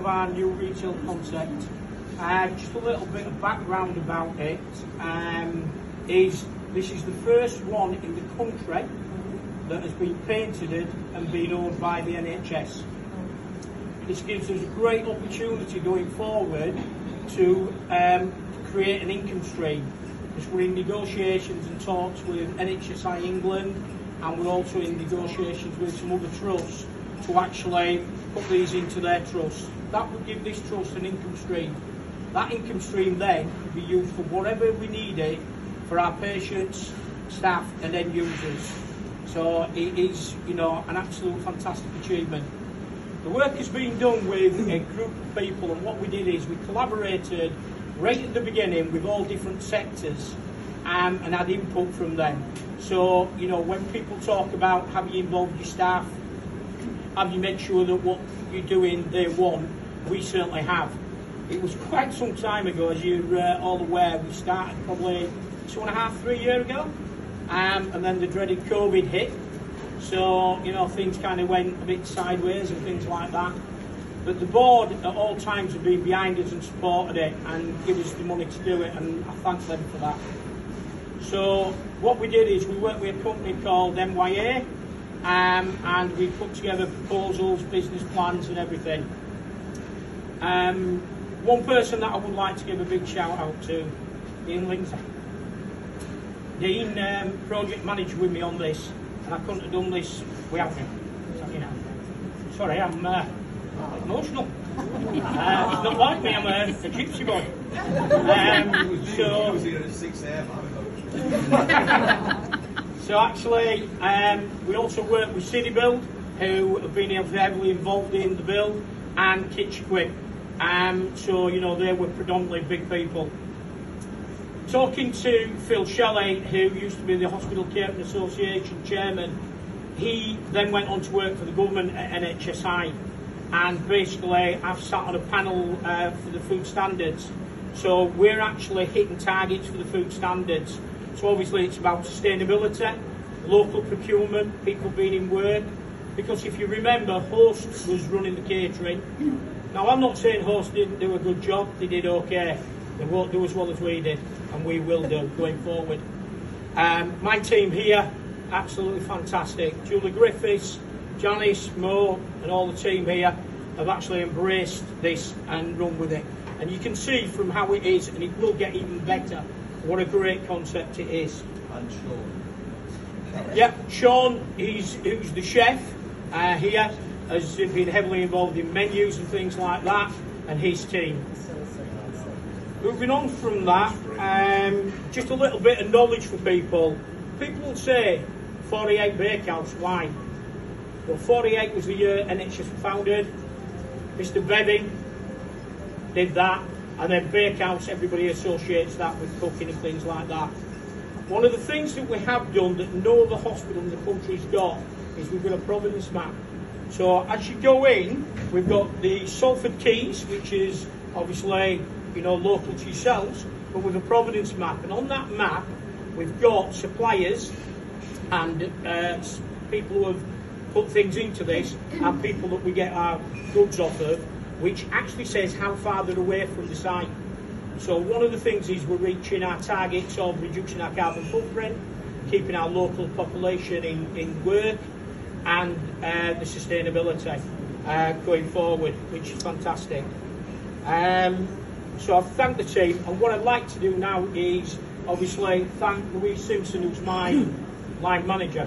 of our new retail concept. Just a little bit of background about it. This is the first one in the country that has been patented and been owned by the NHS. This gives us a great opportunity going forward to create an income stream. Because we're in negotiations and talks with NHSI England, and we're also in negotiations with some other trusts to actually put these into their trust. That would give this trust an income stream. That income stream then could be used for whatever we need it for our patients, staff and end users. So it is, you know, an absolute fantastic achievement. The work has been done with a group of people, and what we did is we collaborated right at the beginning with all different sectors and had input from them. So, you know, when people talk about have you involved your staff, have you made sure that what you're doing they want, we certainly have. It was quite some time ago, as you're all aware. We started probably 2.5, 3 years ago, and then the dreaded COVID hit. So, you know, things kind of went a bit sideways and things like that. But the board at all times have been behind us and supported it and give us the money to do it, and I thank them for that. So what we did is we worked with a company called MYA, and we put together proposals, business plans and everything. One person that I would like to give a big shout out to, Dean Lindsay. Dean project manager with me on this, and I couldn't have done this without him. So, you know, sorry, I'm emotional. It's not like me, I'm a gypsy boy. So actually, we also work with City Build, who have been heavily involved in the build, and Kitchen Quick. So, you know, they were predominantly big people. Talking to Phil Shelley, who used to be the Hospital Catering Association chairman, he then went on to work for the government at NHSI, and basically I've sat on a panel for the food standards. So we're actually hitting targets for the food standards. So obviously it's about sustainability, local procurement, people being in work. Because if you remember, Host was running the catering. Now I'm not saying Host didn't do a good job, they did okay. They won't do as well as we did, and we will do going forward. My team here, absolutely fantastic. Julie Griffiths, Janice, Mo and all the team here have actually embraced this and run with it. And you can see from how it is, and it will get even better, what a great concept it is. And Sean. Yeah, Sean, who's the chef here, has been heavily involved in menus and things like that, and his team. Moving on from that, just a little bit of knowledge for people. People will say 48 Bakehouse, why? Well, 48 was the year NHS was founded. Mr. Bedding did that, and then Bakehouse, everybody associates that with cooking and things like that. One of the things that we have done that no other hospital in the country's got is we've got a provenance map. So as you go in, we've got the Salford keys, which is obviously, you know, local to yourselves, but with a provenance map. And on that map, we've got suppliers and people who have put things into this, and people that we get our goods off of, which actually says how far they're away from the site. So one of the things is we're reaching our targets of reducing our carbon footprint, keeping our local population in work, and the sustainability going forward, which is fantastic. So I've thanked the team, and what I'd like to do now is obviously thank Louise Simpson, who's my line manager,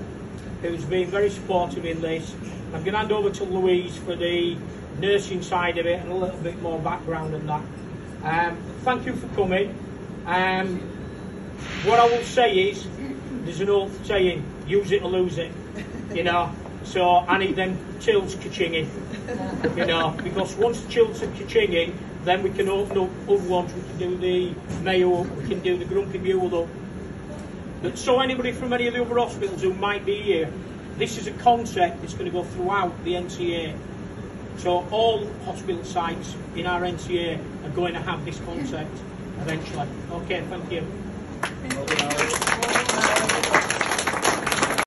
who's been very supportive in this. I'm going to hand over to Louise for the nursing side of it and a little bit more background on that. Thank you for coming. What I will say is, there's an old saying, use it or lose it, you know. So I need them chills ka-chinging, you know, because once the chills are ka-chinging, then we can open up other ones. We can do the Mayo, we can do the Grumpy Mule. But so anybody from any of the other hospitals who might be here, this is a concept that's going to go throughout the NCA. So all hospital sites in our NCA are going to have this concept eventually. Okay, thank you.